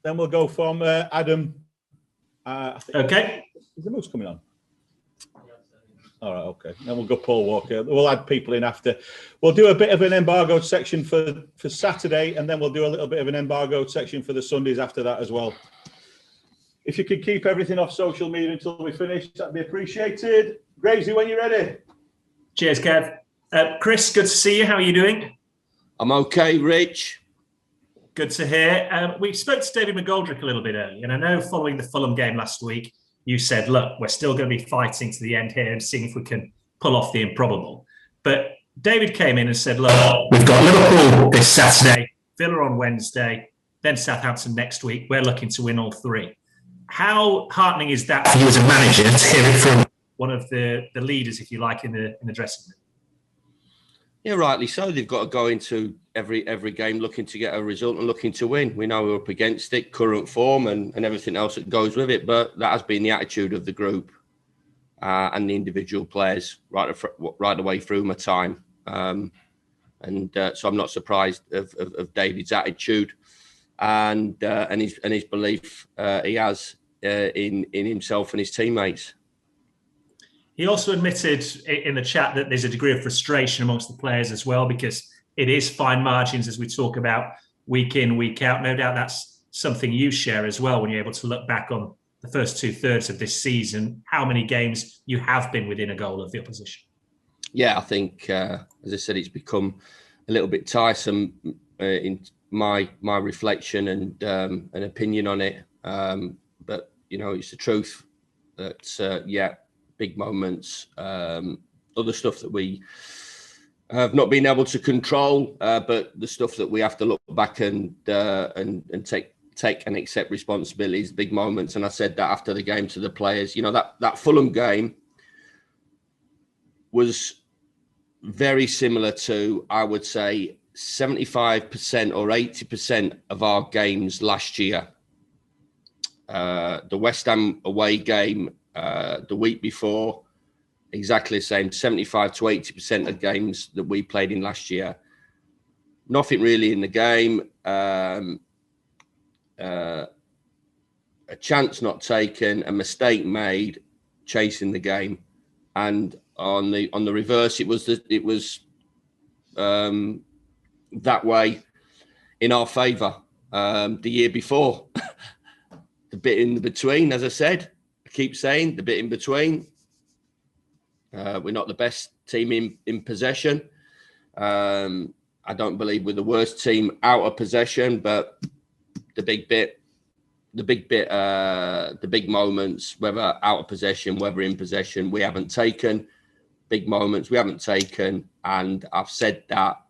Then we'll go from Adam. Okay. Is the moose coming on? All right, okay. Then we'll go Paul Walker. We'll add people in after. We'll do a bit of an embargoed section for Saturday, and then we'll do a little bit of an embargoed section for the Sundays after that as well. If you could keep everything off social media until we finish, that'd be appreciated. Grazy, when you're ready. Cheers, Kev. Chris, good to see you. How are you doing? I'm okay, Rich. Good to hear. We spoke to David McGoldrick a little bit earlier, and I know following the Fulham game last week, you said, look, we're still going to be fighting to the end here and seeing if we can pull off the improbable. But David came in and said, look, we've got Liverpool this Saturday, Villa on Wednesday, then Southampton next week. We're looking to win all three. How heartening is that for you as a manager to hear it from one of the leaders, if you like, in the dressing room? Yeah, rightly so. They've got to go into every game looking to get a result and looking to win. We know we're up against it, current form and everything else that goes with it. But that has been the attitude of the group and the individual players right the way through my time. So I'm not surprised of David's attitude and his belief he has in himself and his teammates. He also admitted in the chat that there's a degree of frustration amongst the players as well, because it is fine margins, as we talk about week in, week out. No doubt that's something you share as well when you're able to look back on the first 2/3 of this season, how many games you have been within a goal of the opposition. Yeah, I think, as I said, it's become a little bit tiresome in my reflection and an opinion on it. But, you know, it's the truth that, big moments, other stuff that we have not been able to control, but the stuff that we have to look back and take and accept responsibilities, big moments. And I said that after the game to the players. You know, that Fulham game was very similar to, I would say, 75% or 80% of our games last year. The West Ham away game the week before, exactly the same, 75 to 80% of games that we played in last year. Nothing really in the game. A chance not taken, a mistake made, chasing the game, and on the reverse, it was that way in our favour the year before. The bit in between, as I said, I keep saying the bit in between. We're not the best team in possession. I don't believe we're the worst team out of possession, but the big moments, whether out of possession, whether in possession, we haven't taken. Big moments we haven't taken, and I've said that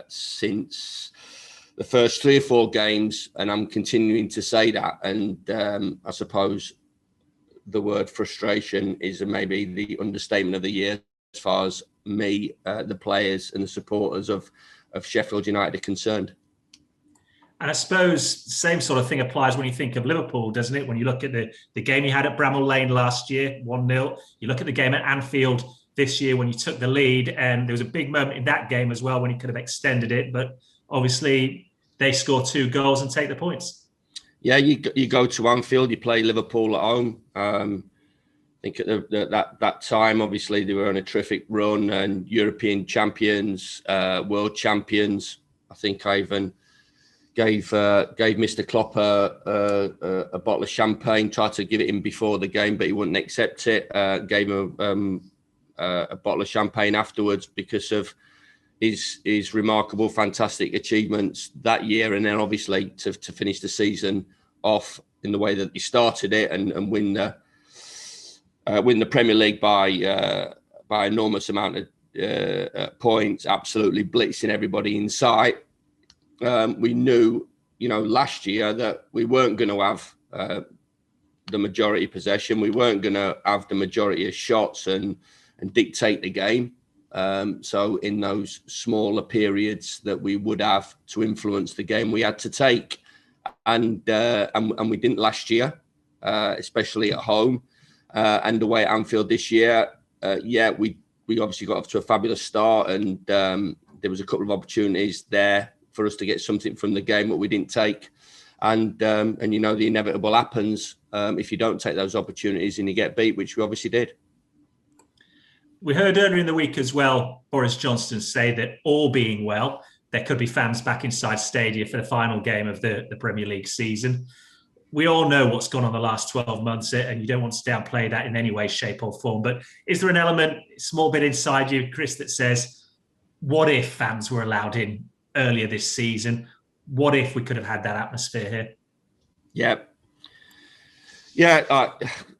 since the first 3 or 4 games, and I'm continuing to say that. And I suppose the word frustration is maybe the understatement of the year as far as me, the players and the supporters of Sheffield United are concerned. And I suppose the same sort of thing applies when you think of Liverpool, doesn't it? When you look at the game you had at Bramall Lane last year, 1-0. You look at the game at Anfield this year when you took the lead, and there was a big moment in that game as well when you could have extended it. But obviously, they score 2 goals and take the points. Yeah, you go to Anfield, you play Liverpool at home. I think at that time, obviously, they were on a terrific run and European champions, world champions. I think I even gave Mr. Klopp a bottle of champagne, tried to give it him before the game, but he wouldn't accept it. Gave him a bottle of champagne afterwards because of his remarkable, fantastic achievements that year, and then obviously to finish the season off in the way that he started it and win the Premier League by enormous amount of points, absolutely blitzing everybody in sight. We knew, last year that we weren't going to have the majority possession. We weren't going to have the majority of shots and dictate the game. So in those smaller periods that we would have to influence the game, we had to take, and we didn't last year, especially at home, and away at Anfield this year. We obviously got off to a fabulous start, and there was a couple of opportunities there for us to get something from the game, but we didn't take. and you know the inevitable happens if you don't take those opportunities and you get beat, which we obviously did. We heard earlier in the week as well, Boris Johnson say that all being well, there could be fans back inside stadia for the final game of the Premier League season. We all know what's gone on the last 12 months, and you don't want to downplay that in any way, shape or form. But is there an element, a small bit inside you, Chris, that says, what if fans were allowed in earlier this season? What if we could have had that atmosphere here? Yeah.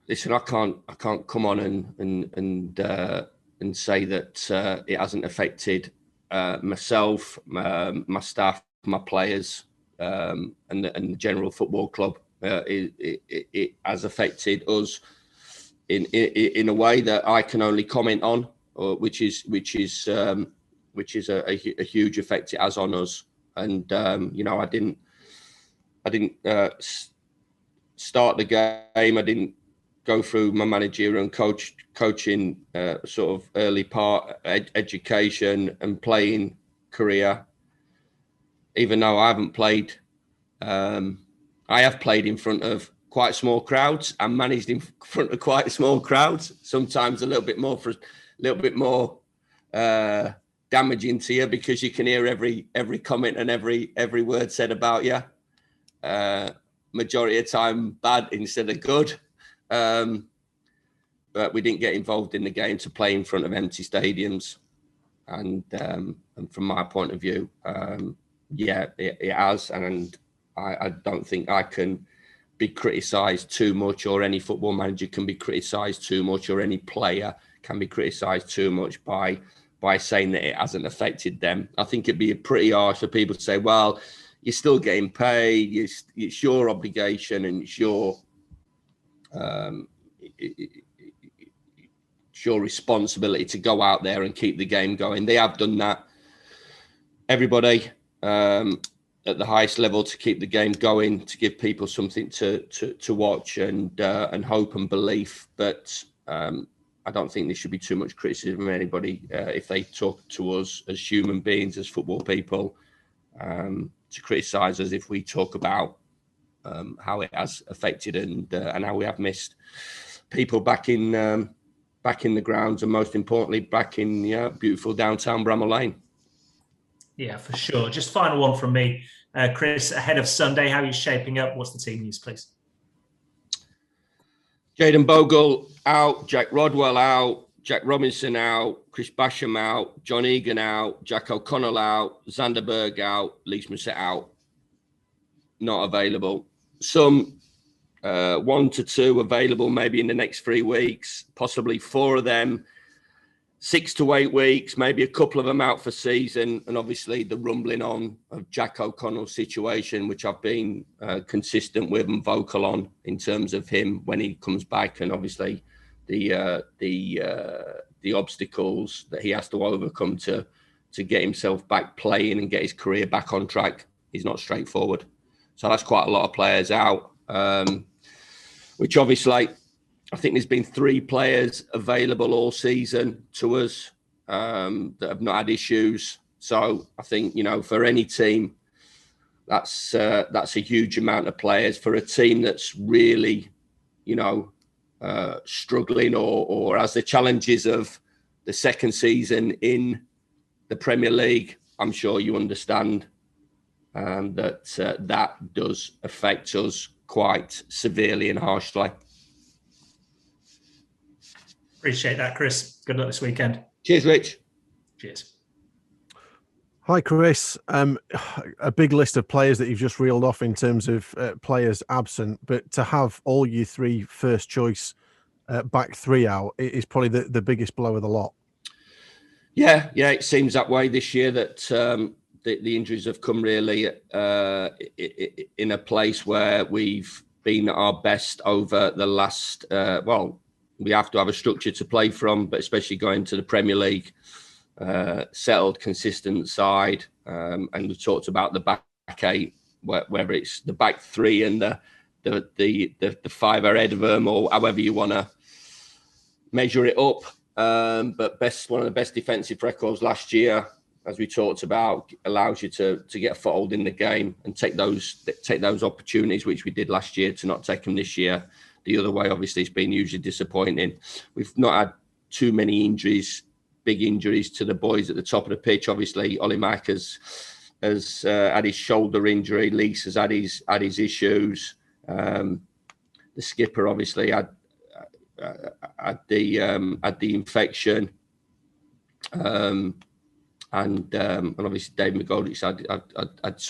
Listen, I can't come on and say that it hasn't affected myself, my staff, my players, and the general football club. It has affected us in a way that I can only comment on, which is a huge effect it has on us. And you know, I didn't start the game. I didn't go through my managerial and coaching sort of early part education and playing career. Even though I haven't played, I have played in front of quite small crowds and managed in front of quite small crowds. Sometimes a little bit more damaging to you, because you can hear every comment and every word said about you. Majority of time bad instead of good. But we didn't get involved in the game to play in front of empty stadiums. And from my point of view, it has. And I don't think I can be criticised too much, or any football manager can be criticised too much, or any player can be criticised too much by saying that it hasn't affected them. I think it'd be pretty harsh for people to say, well, you're still getting paid, it's your obligation, and it's your responsibility to go out there and keep the game going. They have done that. Everybody at the highest level, to keep the game going, to give people something to watch and hope and belief. But I don't think there should be too much criticism of anybody if they talk to us as human beings, as football people, to criticise us if we talk about how it has affected and how we have missed people back in the grounds, and most importantly, back in beautiful downtown Bramall Lane. Yeah, for sure. Just final one from me, Chris. Ahead of Sunday, how are you shaping up? What's the team news, please? Jayden Bogle out, Jack Rodwell out, Jack Robinson out, Chris Basham out, John Egan out, Jack O'Connell out, Zanderberg out, Lees Musset out. Not available. Some 1 to 2 available maybe in the next 3 weeks, possibly 4 of them 6 to 8 weeks, maybe a couple of them out for season. And obviously the rumbling on of Jack O'Connell's situation, which I've been consistent with and vocal on in terms of him when he comes back, and obviously the obstacles that he has to overcome to get himself back playing and get his career back on track is not straightforward. So that's quite a lot of players out, which obviously I think there's been 3 players available all season to us that have not had issues. So I think, for any team, that's a huge amount of players. For a team that's really, struggling or has the challenges of the second season in the Premier League, I'm sure you understand that does affect us quite severely and harshly. Appreciate that, Chris. Good luck this weekend. Cheers, Rich. Cheers. Hi, Chris. A big list of players that you've just reeled off in terms of players absent, but to have all your 3 first choice back 3 out is probably the biggest blow of the lot. Yeah, it seems that way this year, that the injuries have come really in a place where we've been at our best over the last, we have to have a structure to play from, but especially going to the Premier League, settled, consistent side. And we talked about the back 8, whether it's the back 3 and the 5 ahead of them, or however you want to measure it up. But one of the best defensive records last year, as we talked about, allows you to get a foothold in the game and take those opportunities, which we did last year, to not take them this year. The other way, obviously, it's been hugely disappointing. We've not had too many injuries, big injuries to the boys at the top of the pitch. Obviously, Ollie Mack has had his shoulder injury. Lees has had his issues. The skipper obviously had the infection, and obviously David McGoldrick had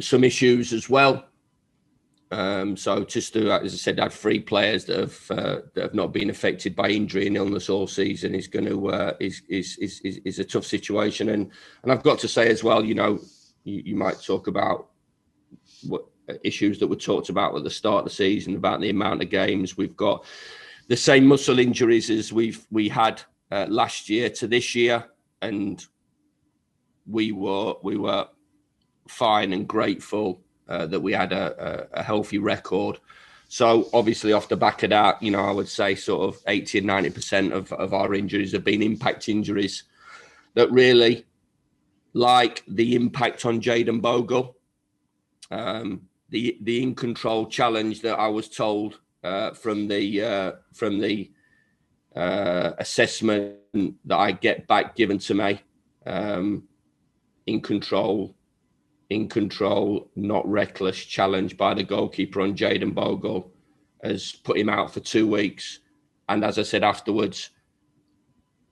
some issues as well. So just to, as I said, have 3 players that have not been affected by injury and illness all season is going to is a tough situation. And I've got to say as well, you might talk about what issues that were talked about at the start of the season about the amount of games. We've got the same muscle injuries as we had last year to this year, and we were fine and grateful that we had a healthy record. So obviously off the back of that, I would say sort of 80 and 90% of our injuries have been impact injuries that really, like the impact on Jayden Bogle, the in control challenge that I was told from the assessment that I get back given to me, in control, not reckless challenge by the goalkeeper on Jayden Bogle has put him out for 2 weeks. And as I said afterwards,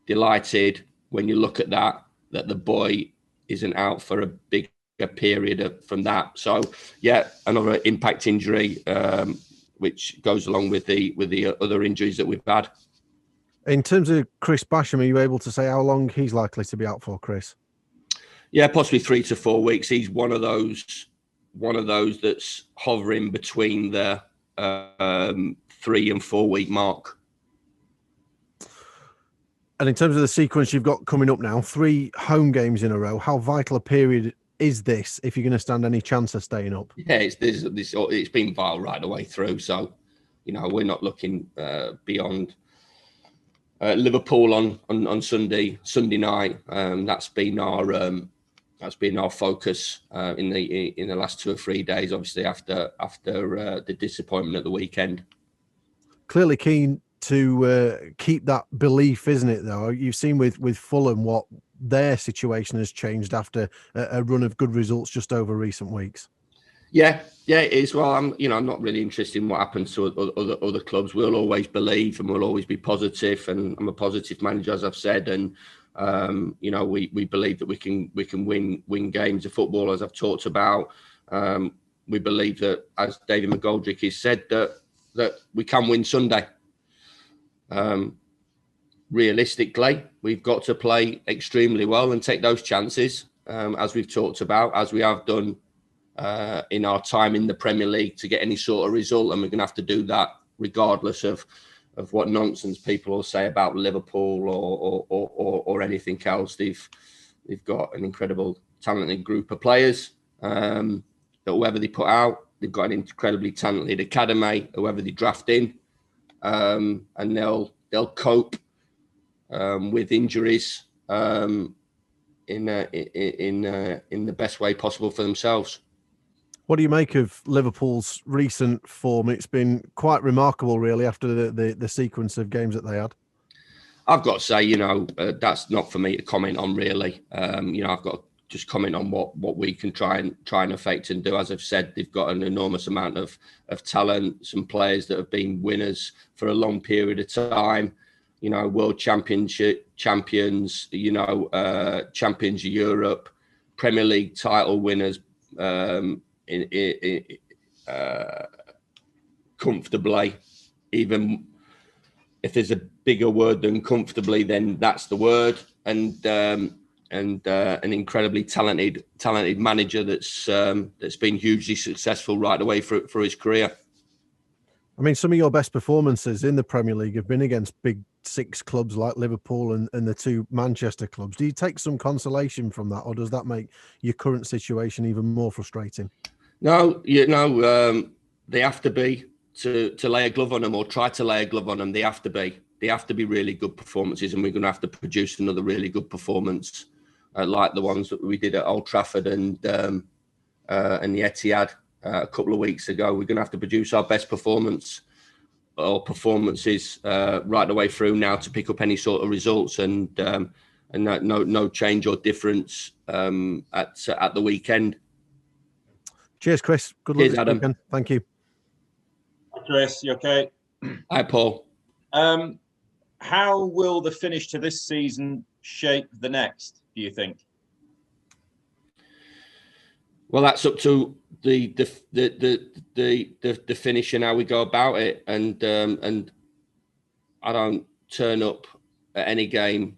delighted when you look at that the boy isn't out for a bigger period from that. So yeah, another impact injury, which goes along with the other injuries that we've had. In terms of Chris Basham, are you able to say how long he's likely to be out for, Chris? Yeah, possibly 3 to 4 weeks. He's one of those that's hovering between the 3 and 4 week mark. And in terms of the sequence you've got coming up now, 3 home games in a row, how vital a period is this if you're going to stand any chance of staying up? Yeah, it's been vital right the way through. So, we're not looking beyond Liverpool on Sunday night. That's been our focus in the last 2 or 3 days. Obviously, after the disappointment at the weekend. Clearly keen to keep that belief, isn't it? Though you've seen with Fulham what their situation has changed after a run of good results just over recent weeks. Yeah, it is. Well, I'm not really interested in what happens to other clubs. We'll always believe and we'll always be positive. And I'm a positive manager, as I've said. And we believe that we can win games of football, as I've talked about. We believe that, as David McGoldrick has said, that we can win Sunday. Realistically, we've got to play extremely well and take those chances, as we've talked about, as we have done in our time in the Premier League, to get any sort of result. And we're going to have to do that regardless of what nonsense people will say about Liverpool or anything else. They've got an incredible, talented group of players that whoever they put out, they've got an incredibly talented academy, whoever they draft in, and they'll cope with injuries in the best way possible for themselves. What do you make of Liverpool's recent form? It's been quite remarkable, really, after the sequence of games that they had. I've got to say, that's not for me to comment on, really. I've got to just comment on what we can try and affect and do. As I've said, they've got an enormous amount of talent, some players that have been winners for a long period of time. World Championship champions, champions of Europe, Premier League title winners, comfortably. Even if there's a bigger word than comfortably, then that's the word. And an incredibly talented manager that's been hugely successful right away for his career. I mean, some of your best performances in the Premier League have been against big 6 clubs like Liverpool and the 2 Manchester clubs. Do you take some consolation from that, or does that make your current situation even more frustrating? No, they have to be to lay a glove on them, or try to lay a glove on them. They have to be, they have to be really good performances, and we're going to have to produce another really good performance, like the ones that we did at Old Trafford and the Etihad a couple of weeks ago. We're going to have to produce our best performance or performances right the way through now to pick up any sort of results, and no change or difference at the weekend. Cheers, Chris. Good luck Cheers, Adam. weekend. Thank you. Chris, you okay? Hi, Paul. How will the finish to this season shape the next, do you think? Well, that's up to the finish and how we go about it. And I don't turn up at any game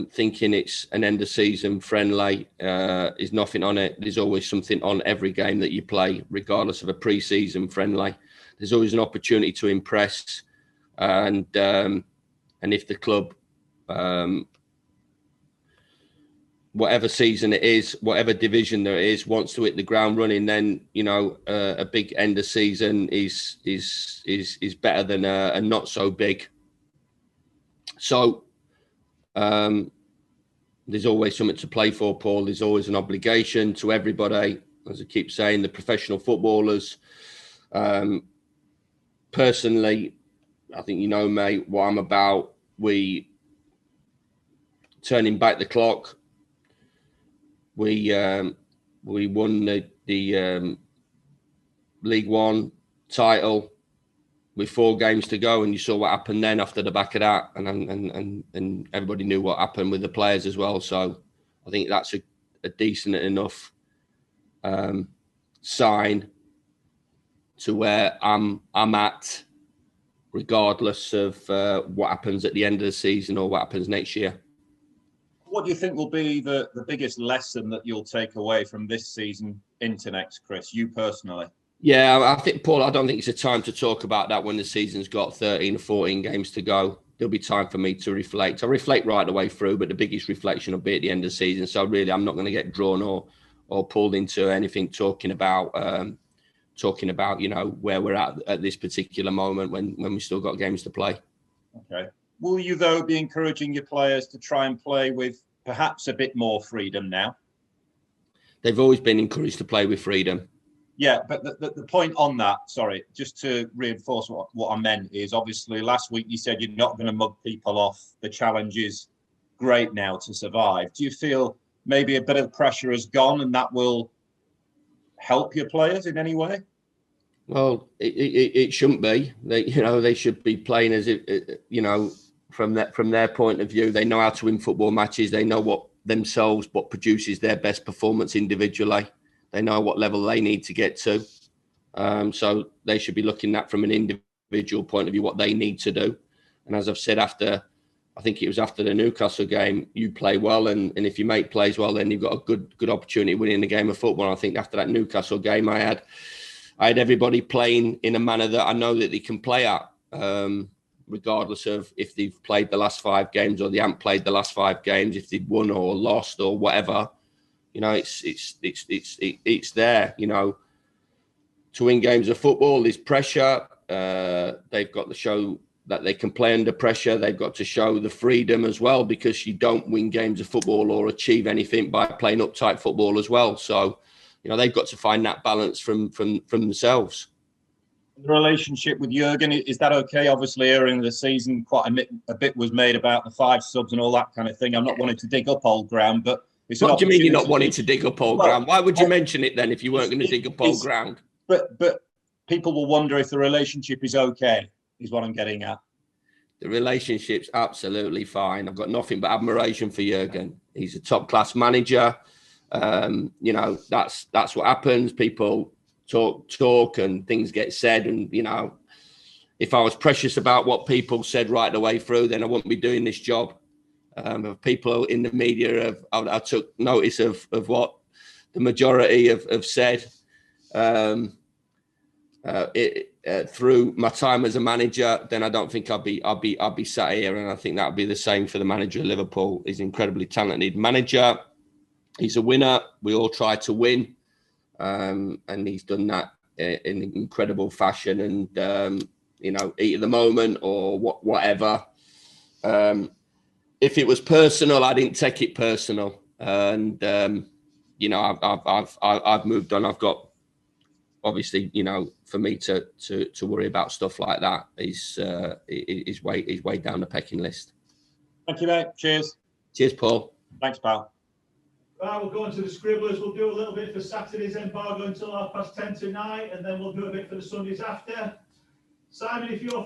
thinking it's an end of season friendly. There's nothing on it. There's always something on every game that you play, regardless of a pre-season friendly. There's always an opportunity to impress, and if the club, whatever season it is, whatever division there is, wants to hit the ground running, then a big end of season is better than a not so big. So there's always something to play for, Paul. There's always an obligation to everybody, as I keep saying, the professional footballers. Personally, I think mate, what I'm about. We turning back the clock. We won the League One title with 4 games to go, and you saw what happened then after the back of that, and everybody knew what happened with the players as well. So I think that's a decent enough sign to where I'm at, regardless of what happens at the end of the season or what happens next year. What do you think will be the biggest lesson that you'll take away from this season into next, Chris, you personally? Yeah, I think, Paul, I don't think it's a time to talk about that when the season's got 13 or 14 games to go. There'll be time for me to reflect. I reflect right the way through, but the biggest reflection will be at the end of the season. So really, I'm not going to get drawn or pulled into anything talking about where we're at this particular moment when we still got games to play. Okay. Will you, though, be encouraging your players to try and play with perhaps a bit more freedom now? They've always been encouraged to play with freedom. Yeah, but the point on that, sorry, just to reinforce what I meant is, obviously last week you said you're not going to mug people off. The challenge is great now to survive. Do you feel maybe a bit of pressure has gone and that will help your players in any way? Well, it shouldn't be. They should be playing as if, from their point of view, they know how to win football matches. They know what produces their best performance individually. They know what level they need to get to. So they should be looking at from an individual point of view what they need to do. And as I've said, I think it was after the Newcastle game, you play well, and if your mate plays well, then you've got a good opportunity of winning the game of football. I think after that Newcastle game, I had everybody playing in a manner that I know that they can play at, regardless of if they've played the last 5 games or they haven't played the last 5 games, if they've won or lost or whatever. It's there. To win games of football, there's pressure. They've got to show that they can play under pressure. They've got to show the freedom as well, because you don't win games of football or achieve anything by playing uptight football as well. So, they've got to find that balance from themselves. The relationship with Jurgen, is that okay? Obviously, earlier in the season, quite a bit was made about the 5 subs and all that kind of thing. I'm not wanting to dig up old ground, but it's what do you mean you're not wanting to dig up old ground? Why would you mention it then if you weren't going to dig up old ground? But people will wonder if the relationship is okay, is what I'm getting at. The relationship's absolutely fine. I've got nothing but admiration for Jurgen. He's a top-class manager. That's what happens. People talk and things get said. And, if I was precious about what people said right the way through, then I wouldn't be doing this job. People in the media I took notice of what the majority have said through my time as a manager, then I don't think I'll be sat here. And I think that'll be the same for the manager of Liverpool. He's an incredibly talented manager. He's a winner. We all try to win, and he's done that in incredible fashion. And heat of the moment or whatever. If it was personal, I didn't take it personal, and you know, I've moved on. I've got, obviously, you know, for me to worry about stuff like that is way down the pecking list. Thank you, mate. Cheers. Cheers, Paul. Thanks, pal. Right, we'll go into the scribblers. We'll do a little bit for Saturday's embargo until 10:30 tonight, and then we'll do a bit for the Sundays after. Simon, if you're